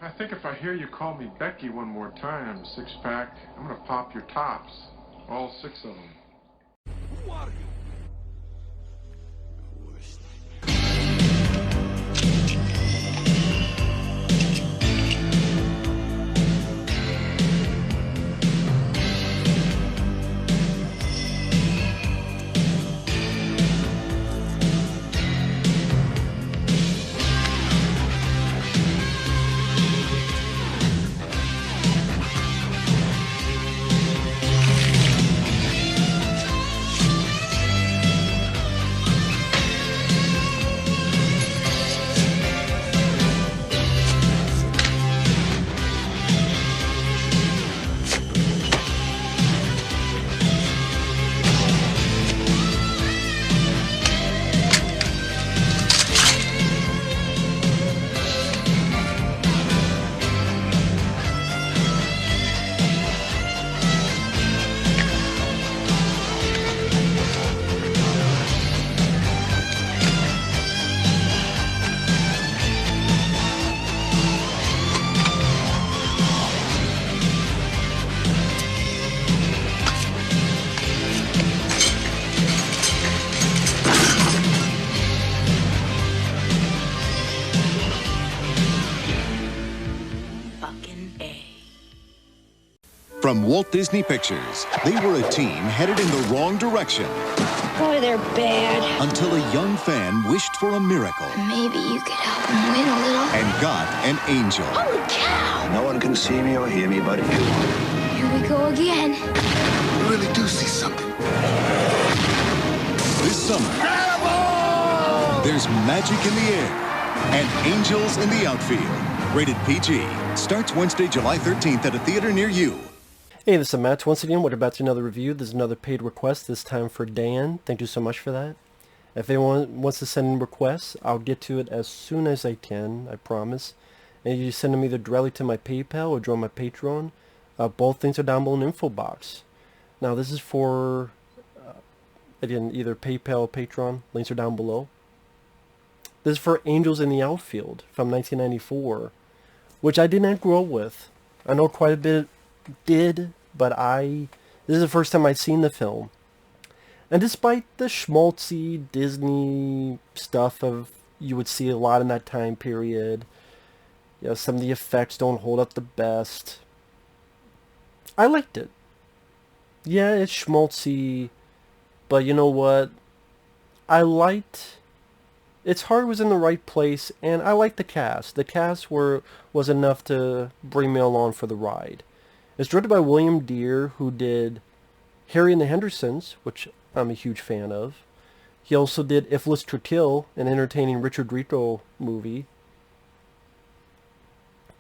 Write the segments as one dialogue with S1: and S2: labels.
S1: I think if I hear you call me Becky one more time, six-pack, I'm gonna pop your tops. All six of them.
S2: Who are you?
S3: From Walt Disney Pictures, they were a team headed in the wrong direction.
S4: Boy, they're bad.
S3: Until a young fan wished for a miracle.
S4: Maybe you could help them win a little.
S3: And got an angel.
S4: Holy cow!
S5: No one can see me or hear me but you.
S4: Here we go again.
S5: You really do see something.
S3: This summer, there's magic in the air and angels in the outfield. Rated PG. Starts Wednesday, July 13th at a theater near you.
S6: Hey, this is Matt. Once again, we're about to another review. This is another paid request, this time for Dan. Thank you so much for that. If anyone wants to send in requests, I'll get to it as soon as I can, I promise. And you send them either directly to my PayPal or join my Patreon. Both things are down below in the info box. Now, this is for, again, either PayPal or Patreon. Links are down below. This is for Angels in the Outfield from 1994, which I did not grow up with. I know quite a bit did, but this is the first time I'd seen the film. And despite the schmaltzy Disney stuff you would see a lot in that time period, some of the effects don't hold up the best, I liked it. Yeah, it's schmaltzy, but you know what? Its heart was in the right place, and I liked the cast. The cast was enough to bring me along for the ride. It's directed by William Deere, who did Harry and the Hendersons, which I'm a huge fan of. He also did If List to Kill, an entertaining Richard Grieco movie.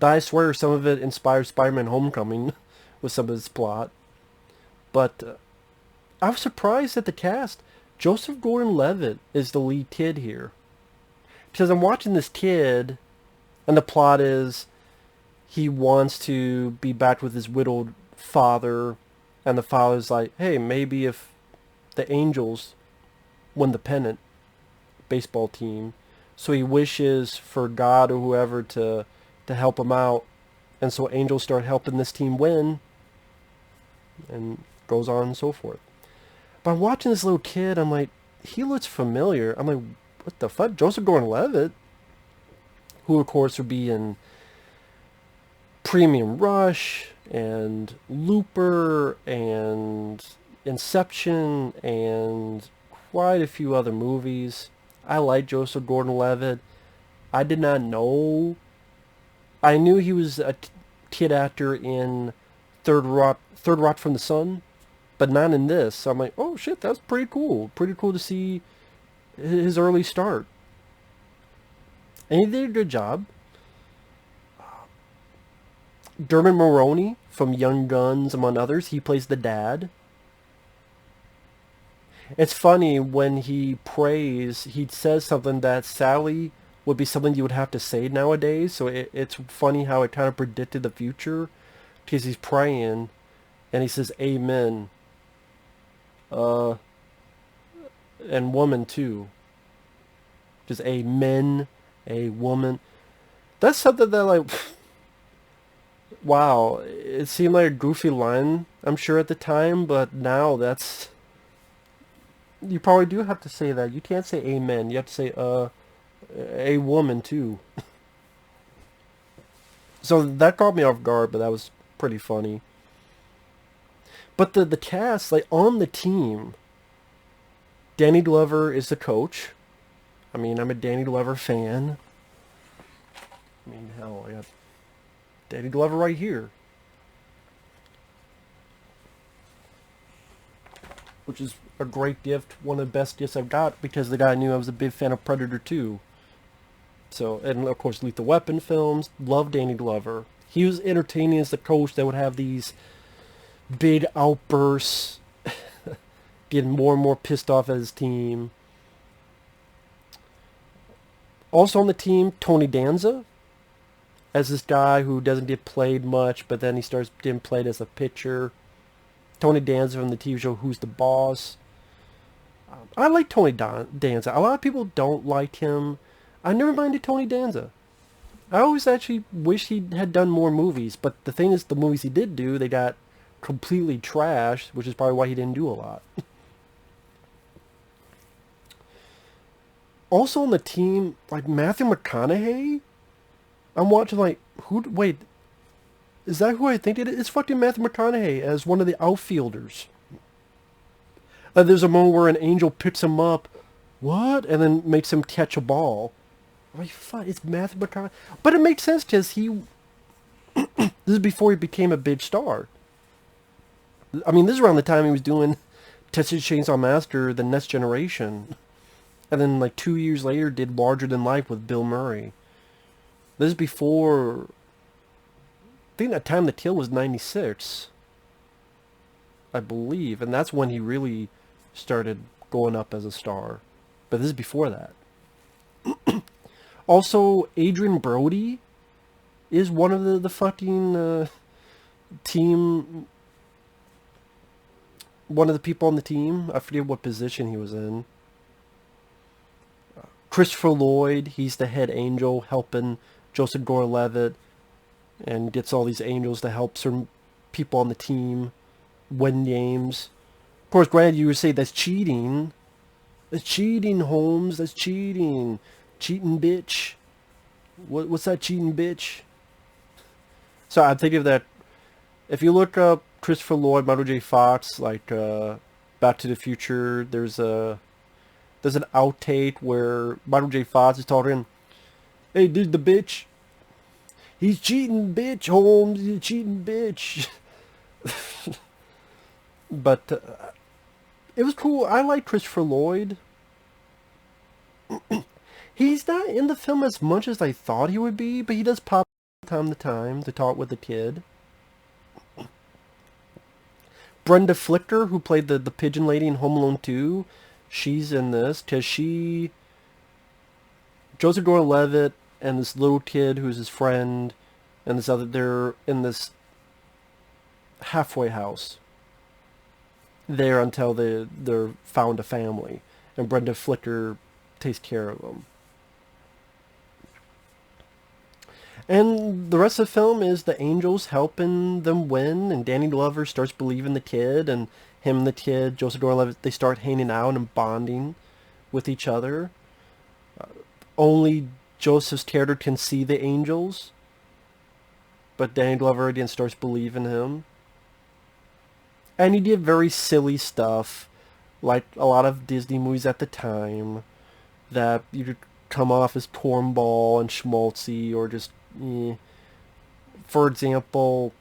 S6: I swear some of it inspired Spider-Man Homecoming with some of its plot. But I was surprised at the cast. Joseph Gordon-Levitt is the lead kid here. Because I'm watching this kid, and the plot is he wants to be back with his widowed father, and the father's like, hey, maybe if the Angels win the pennant baseball team, so he wishes for God or whoever to help him out, and so Angels start helping this team win, and goes on and so forth. But I'm watching this little kid, I'm like, he looks familiar. I'm like, what the fuck? Joseph Gordon-Levitt, who of course would be in Premium Rush and Looper and Inception and quite a few other movies. I like Joseph Gordon-Levitt. I did not know. I knew he was a kid actor in Third Rock from the Sun, but not in this. So I'm like, oh shit, that's pretty cool. Pretty cool to see his early start. And he did a good job. Dermot Moroni from Young Guns, among others, he plays the dad. It's funny, when he prays, he says something that sadly would be something you would have to say nowadays. So it's funny how it kind of predicted the future, because he's praying and he says amen. And woman too. Just a men, a woman. That's something that, like, wow, it seemed like a goofy line, I'm sure at the time, but now that's... You probably do have to say that. You can't say amen. You have to say, a woman, too. So that caught me off guard, but that was pretty funny. But the cast, like, on the team, Danny Glover is the coach. I mean, I'm a Danny Glover fan. I mean, hell, I got Danny Glover right here. Which is a great gift, one of the best gifts I've got, because the guy knew I was a big fan of Predator 2. So, and of course, Lethal Weapon films, love Danny Glover. He was entertaining as the coach that would have these big outbursts, getting more and more pissed off at his team. Also on the team, Tony Danza, as this guy who doesn't get played much, but then he starts getting played as a pitcher. Tony Danza from the TV show Who's the Boss. I like Tony Danza. A lot of people don't like him. I never minded Tony Danza. I always actually wish he had done more movies, but the thing is, the movies he did do, they got completely trashed, which is probably why he didn't do a lot. Also on the team, like Matthew McConaughey, I'm watching like, wait, is that who I think it is? It's fucking Matthew McConaughey as one of the outfielders. There's a moment where an angel picks him up, what? And then makes him catch a ball. I'm like, fuck, it's Matthew McConaughey. But it makes sense because he, this is before he became a big star. I mean, this is around the time he was doing Texas Chainsaw Massacre, The Next Generation. And then like 2 years later did Larger Than Life with Bill Murray. This is before, I think that Time to Kill was 96. I believe. And that's when he really started going up as a star. But this is before that. Also, Adrien Brody is one of the fucking team... One of the people on the team. I forget what position he was in. Christopher Lloyd, he's the head angel helping Joseph Gordon-Levitt, and gets all these angels to help certain people on the team win games. Of course, granted, you would say that's cheating. That's cheating, Holmes. That's cheating. Cheating bitch. What's that cheating bitch? So I'm thinking of that. If you look up Christopher Lloyd, Michael J. Fox, like Back to the Future, there's an outtake where Michael J. Fox is talking, hey, dude, the bitch. He's cheating, bitch, Holmes. He's a cheating, bitch. But it was cool. I like Christopher Lloyd. He's not in the film as much as I thought he would be, but he does pop from time to time to talk with the kid. Brenda Flicker, who played the pigeon lady in Home Alone 2, she's in this because Joseph Gordon-Levitt and this little kid who's his friend and this other, they're in this halfway house there until they're found a family, and Brenda Flicker takes care of them. And the rest of the film is the angels helping them win, and Danny Glover starts believing the kid, and him and the kid, Joseph Gordon-Levitt, they start hanging out and bonding with each other. Only Joseph's character can see the angels, but Danny Glover again starts believing him. And he did very silly stuff, like a lot of Disney movies at the time, that you could come off as cornball and schmaltzy, or just, For example,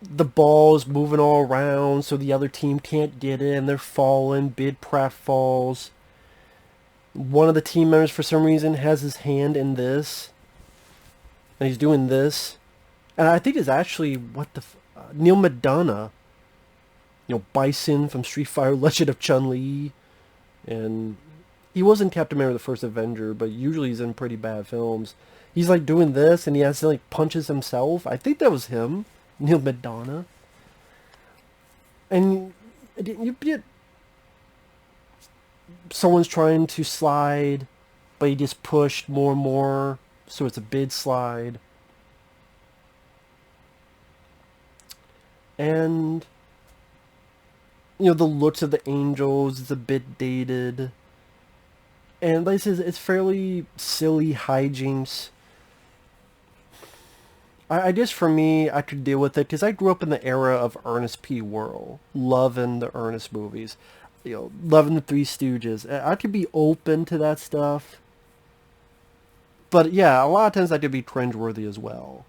S6: the ball's moving all around so the other team can't get in, they're falling, bid Pratt falls. One of the team members, for some reason, has his hand in this, and he's doing this. And I think it's actually, Neal McDonough, Bison from Street Fighter, Legend of Chun-Li, and he was in Captain America: The First Avenger, but usually he's in pretty bad films. He's like doing this, and he accidentally punches himself. I think that was him, Neal McDonough. And you get someone's trying to slide, but he gets pushed more and more, so it's a bid slide. And, you know, the looks of the Angels is a bit dated. And like I said, it's fairly silly hijinks. I guess for me, I could deal with it because I grew up in the era of Ernest P. Worrell, loving the Ernest movies, you know, loving the Three Stooges. I could be open to that stuff, but yeah, a lot of times I could be cringeworthy as well.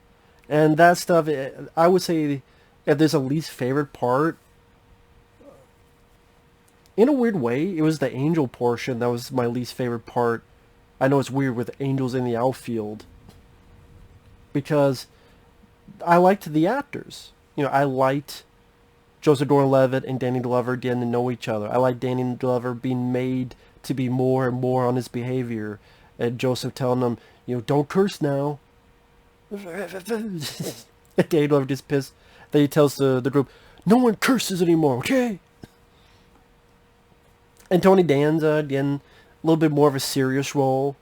S6: And that stuff, I would say, if there's a least favorite part, in a weird way, it was the angel portion that was my least favorite part. I know it's weird with Angels in the Outfield, because I liked the actors. You know, I liked Joseph Gordon-Levitt and Danny Glover getting to know each other. I liked Danny Glover being made to be more and more on his behavior. And Joseph telling them, you know, don't curse now. Danny Glover gets pissed. Then he tells the group, no one curses anymore, okay? And Tony Danza, again, a little bit more of a serious role.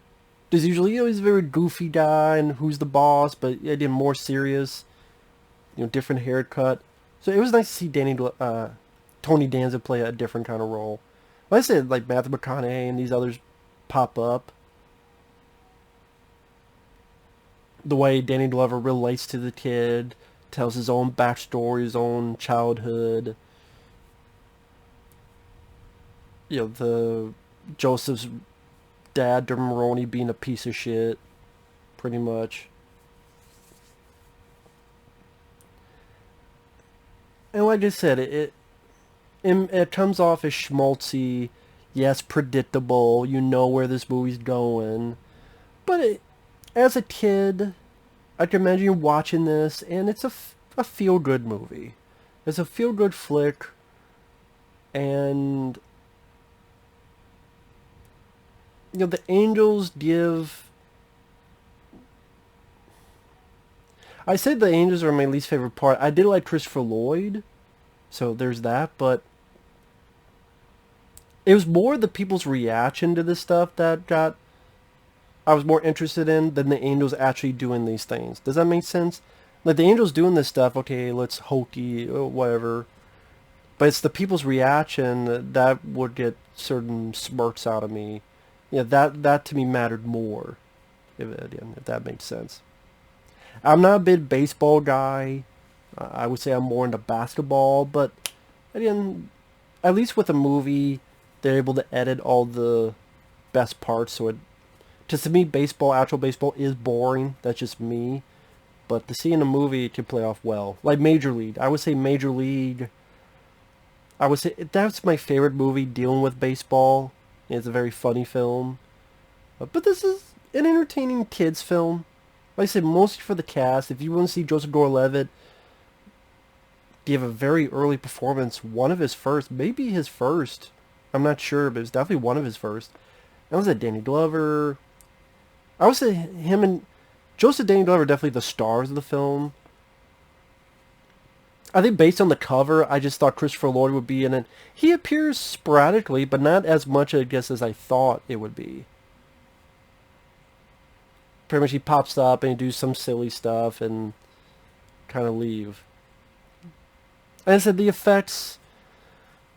S6: There's usually, you know, he's a very goofy guy and who's the boss, but yeah, again, more serious. You know, different haircut. So it was nice to see Tony Danza play a different kind of role. Like I said, like Matthew McConaughey and these others pop up. The way Danny Glover relates to the kid, tells his own backstory, his own childhood. You know, the Joseph's dad, Moroni, being a piece of shit, pretty much. And like I said, it comes off as schmaltzy, yes, predictable, you know where this movie's going. But as a kid, I can imagine you watching this, and it's a feel-good movie. It's a feel-good flick, and you know, the Angels give... I said the Angels are my least favorite part. I did like Christopher Lloyd, so there's that, but it was more the people's reaction to this stuff that I was more interested in than the Angels actually doing these things. Does that make sense? Like, the Angels doing this stuff, okay, let's hokey, whatever. But it's the people's reaction that would get certain smirks out of me. Yeah, that to me mattered more, if that makes sense. I'm not a big baseball guy. I would say I'm more into basketball, but again, at least with a movie, they're able to edit all the best parts, so to me, actual baseball is boring. That's just me. But to see in a movie, it can play off well. Like Major League. I would say Major League, I would say that's my favorite movie dealing with baseball. It's a very funny film. But this is an entertaining kids film. Like I said, mostly for the cast. If you want to see Joseph Gordon-Levitt give a very early performance, one of his first, maybe his first. I'm not sure, but it was definitely one of his first. That was Danny Glover. I would say him and Joseph Danny Glover are definitely the stars of the film. I think based on the cover, I just thought Christopher Lloyd would be in it. He appears sporadically, but not as much, I guess, as I thought it would be. Pretty much he pops up and he does some silly stuff and kind of leave. And I said the effects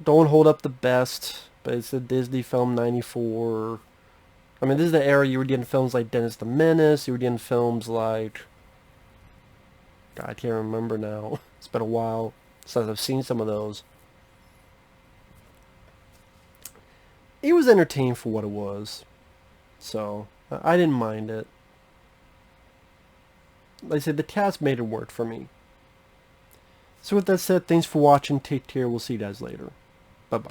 S6: don't hold up the best, but it's a Disney film, 94. I mean, this is the era you were getting films like Dennis the Menace, you were getting films like... God, I can't remember now. It's been a while since I've seen some of those. It was entertaining for what it was. So, I didn't mind it. Like I said, the cast made it work for me. So with that said, thanks for watching. Take care. We'll see you guys later. Bye-bye.